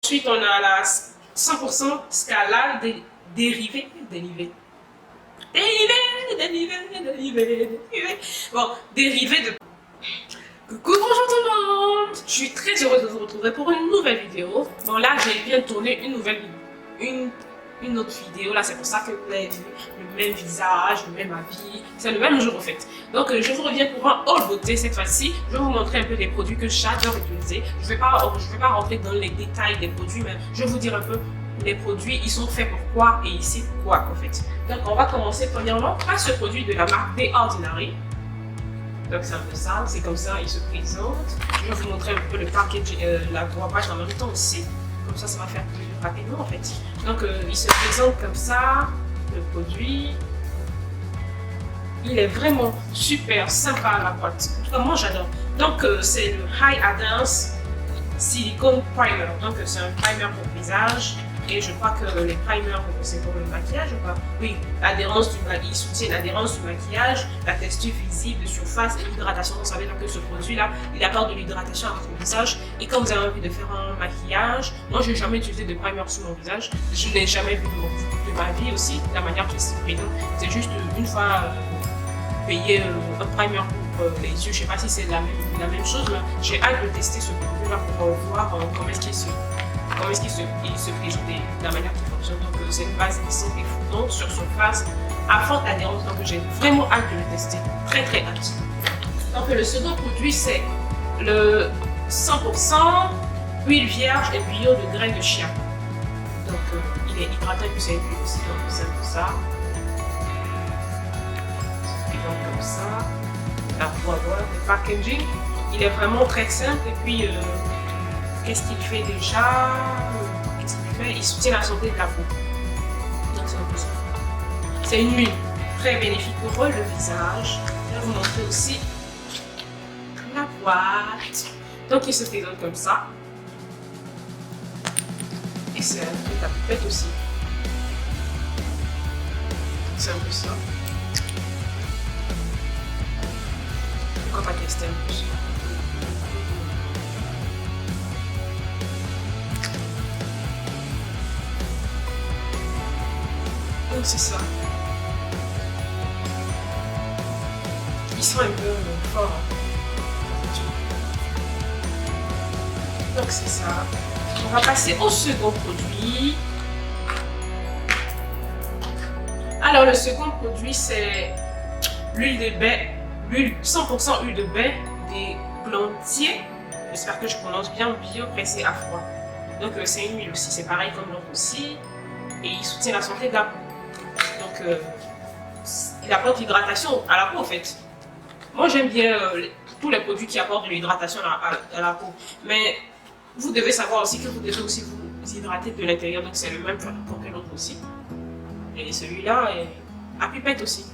Ensuite, on a la 100% Scalal dérivé. Bon, dérivé de... Coucou, bonjour tout le monde. Je suis très heureuse de vous retrouver pour une nouvelle vidéo. Bon, là, j'ai bien tourné une autre vidéo. Là, c'est pour ça que vous avez vu le même visage, le même habit. C'est le même jour, en fait. Donc, je vous reviens pour un haul beauté cette fois-ci. Je vais vous montrer un peu des produits que j'adore utiliser. Je vais pas rentrer dans les détails des produits, mais je vais vous dire un peu les produits, ils sont faits pour quoi et ici quoi, en fait. Donc, on va commencer premièrement par ce produit de la marque The Ordinary. Donc c'est un peu ça, c'est comme ça, il se présente. Je vais vous montrer un peu le package, la boîte en même temps aussi. Comme ça, ça va faire plus rapidement en fait. Donc il se présente comme ça, le produit. Il est vraiment super sympa la boîte. En tout cas, moi j'adore. Donc c'est le High Advance Silicone Primer. Donc c'est un primer pour visage. Et je crois que les primers, c'est pour le maquillage ou pas? Oui, il soutient l'adhérence du maquillage, la texture visible de surface et l'hydratation. Vous savez donc que ce produit-là, il apporte de l'hydratation à votre visage. Et quand vous avez envie de faire un maquillage, moi je n'ai jamais utilisé de primer sur mon visage. Je ne l'ai jamais vu de ma vie aussi, la manière qu'il se présente. C'est juste une fois payer un primer pour les yeux. Je ne sais pas si c'est la même chose, mais j'ai hâte de tester ce produit-là pour voir comment est-ce qu'il se présente de la manière qui fonctionne. Donc c'est une base glissante et fondante sur surface à forte adhérence. Donc j'ai vraiment hâte de le tester. Très très hâte. Donc le second produit c'est le 100% huile vierge et bio de graines de chia. Donc il est hydratant et puis c'est une huile aussi. Donc c'est un peu ça. Et donc comme ça. Alors voilà le packaging. Il est vraiment très simple et puis qu'est-ce qu'il fait déjà? Il soutient la santé de la peau. Donc c'est un peu ça. C'est une huile très bénéfique pour le visage. Je vais vous montrer aussi la boîte. Donc il se présente comme ça. Et c'est un peu la pipette aussi. C'est un peu ça. Pourquoi pas tester un peu ça? Donc c'est ça. Ils sont un peu forts. Donc c'est ça. On va passer au second produit. Alors le second produit c'est l'huile de baie, l'huile 100% huile de baie des plantiers. J'espère que je prononce bien, bio pressé à froid. Donc c'est une huile aussi, c'est pareil comme l'autre aussi. Et il soutient la santé de la peau. Donc, il apporte l'hydratation à la peau en fait. Moi j'aime bien tous les produits qui apportent de l'hydratation à la peau. Mais vous devez savoir aussi que vous devez aussi vous hydrater de l'intérieur. Donc c'est le même pour que l'autre aussi. Et celui-là est à pipette aussi.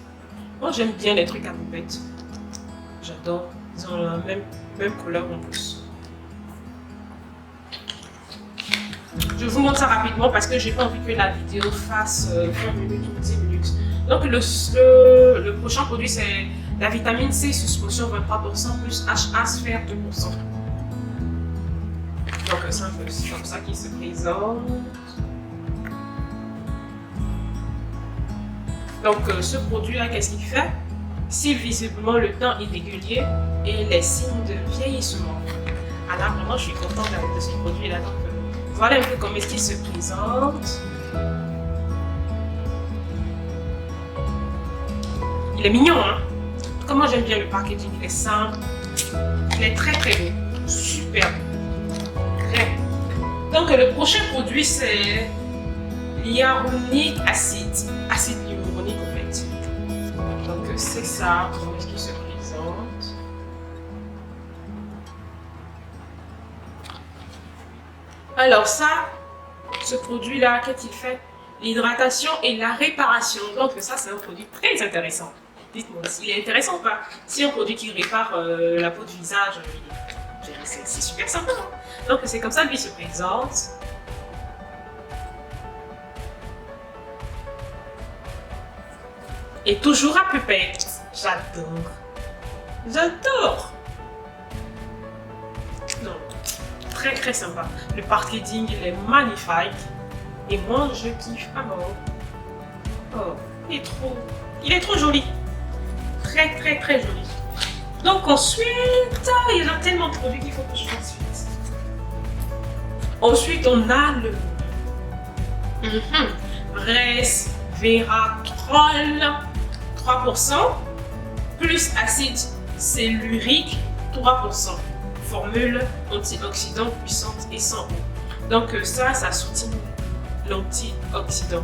Moi j'aime bien les trucs à pipette. J'adore. Ils ont la même couleur en plus. Je vous montre ça rapidement parce que j'ai pas envie que la vidéo fasse 20 minutes ou 10 minutes. Donc le prochain produit c'est la vitamine C suspension 23% plus HA sphère 2%. Donc c'est un peu comme ça qu'il se présente. Donc ce produit là, qu'est-ce qu'il fait? Si visiblement le teint irrégulier et les signes de vieillissement. Alors vraiment je suis contente de ce produit là. Donc, voilà un peu comment est-ce qu'il se présente. Il est mignon, hein? Comment j'aime bien le packaging, il est simple. Il est très très beau. Super. Très. Donc le prochain produit c'est l'hyaluronique acide. Acide hyaluronique en fait. Donc c'est ça, comment est-ce qu'il se présente. Alors ça, ce produit-là, qu'est-il fait? L'hydratation et la réparation. Donc ça, c'est un produit très intéressant. Dites-moi s'il est intéressant ou pas. Si un produit qui répare la peau du visage, c'est super sympa. Hein? Donc c'est comme ça qu'il se présente. Et toujours à pipette. J'adore. J'adore. Non. très sympa. Le packaging, il est magnifique. Et moi, je kiffe à mort. Oh, il est trop joli. Très joli. Donc ensuite, il y en a tellement de produits qu'il faut que je fasse vite. Ensuite, on a le resveratrol 3% plus acide cellurique 3%. Formule antioxydant puissante et sans eau. Donc ça soutient l'antioxydant.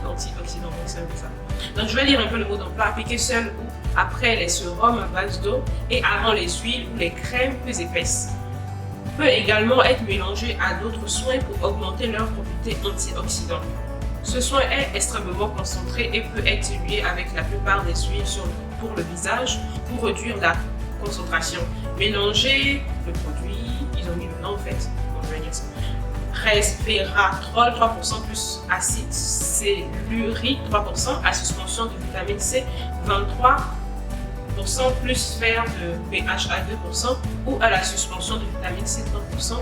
Donc c'est un peu ça. Donc je vais lire un peu le mot d'emploi. Appliquer seul ou après les sérums à base d'eau et avant les huiles ou les crèmes plus épaisses. Peut également être mélangé à d'autres soins pour augmenter leurs propriétés antioxydantes. Ce soin est extrêmement concentré et peut être dilué avec la plupart des huiles pour le visage pour réduire la concentration. Mélanger le produit, ils ont mis le nom en fait, je vais dire ça. Resveratrol 3% plus acide cellurique 3% à suspension de vitamine C 23% plus fer de BHA 2% ou à la suspension de vitamine C 30%,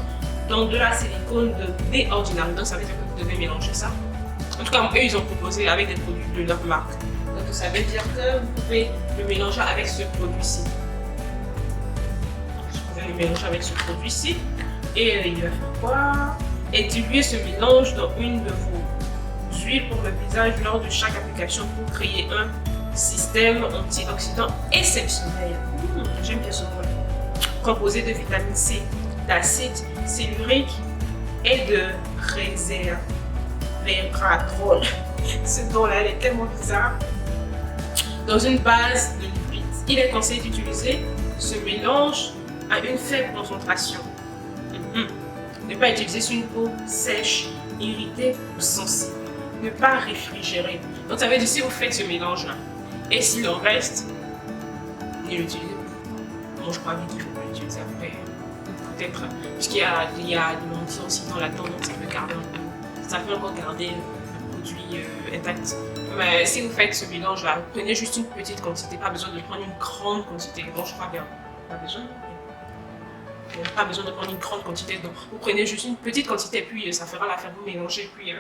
donc de la silicone de The Ordinary. Donc ça veut dire que vous devez mélanger ça. En tout cas, eux, ils ont proposé avec des produits de leur marque. Donc ça veut dire que vous pouvez le mélanger avec ce produit-ci. Vous pouvez le mélanger avec ce produit-ci. Et il va faire quoi? Et diluer ce mélange dans une de vos huiles pour le visage lors de chaque application pour créer un système antioxydant exceptionnel. J'aime bien ce mot. Composé de vitamine C, d'acide cellurique et de resveratrol. Ce nom-là, elle est tellement bizarre. Dans une base de lipides, il est conseillé d'utiliser ce mélange à une faible concentration. Ne pas utiliser sur une peau sèche, irritée ou sensible. Ne pas réfrigérer. Donc ça veut dire si vous faites ce mélange-là et s'il en reste, ne l'utilisez pas. Moi je crois qu'il faut pas l'utiliser après. Peut-être, puisqu'il y a de l'antioxydant là-dedans, donc ça peut garder un peu. Ça peut encore garder le produit intact. Mais si vous faites ce mélange-là, prenez juste une petite quantité, pas besoin de prendre une grande quantité. Bon, je crois bien. Pas besoin. Vous n'avez pas besoin de prendre une grande quantité, donc vous prenez juste une petite quantité, puis ça fera l'affaire, vous mélangez, puis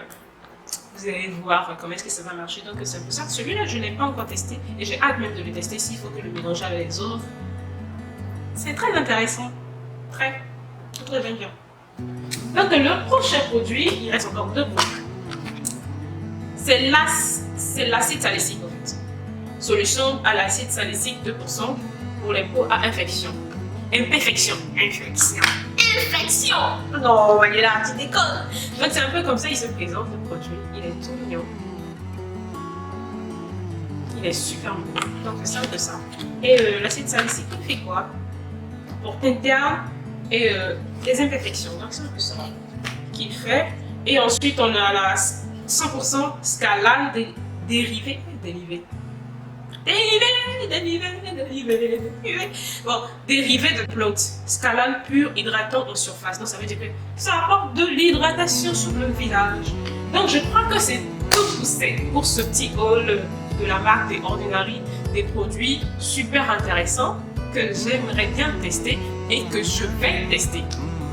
vous allez voir comment est-ce que ça va marcher. Donc c'est un peu ça. Celui-là, je ne l'ai pas encore testé et j'ai hâte même de le tester s'il faut que le mélanger avec les autres. C'est très intéressant. Très bien. Donc le prochain produit, il reste encore deux produits. C'est l'acide salicylique en fait. Solution à l'acide salicylique 2% pour les peaux à infection. Infection. Non, il est là, tu déconnes. Donc c'est un peu comme ça, il se présente le produit. Il est tout mignon. Il est super mignon. Donc c'est simple ça. Et l'acide salicylique, il fait quoi? Pour teindre et les imperfections. Donc c'est un peu ça qu'il fait. Et ensuite on a la 100% scalane dérivée. Bon, dérivé de plantes. Scalane pure hydratant en surface. Donc ça veut dire que ça apporte de l'hydratation sur le visage. Donc je crois que c'est tout pour ce petit haul de la marque The Ordinary, des produits super intéressants que j'aimerais bien tester et que je vais tester.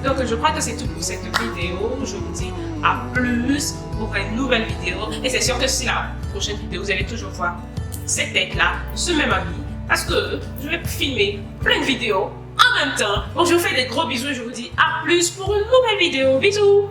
Donc je crois que c'est tout pour cette vidéo. Je vous dis à plus pour une nouvelle vidéo. Et c'est sûr que si la prochaine vidéo, vous allez toujours voir cette tête-là, ce même habit, parce que je vais filmer plein de vidéos en même temps. Donc je vous fais des gros bisous et je vous dis à plus pour une nouvelle vidéo. Bisous!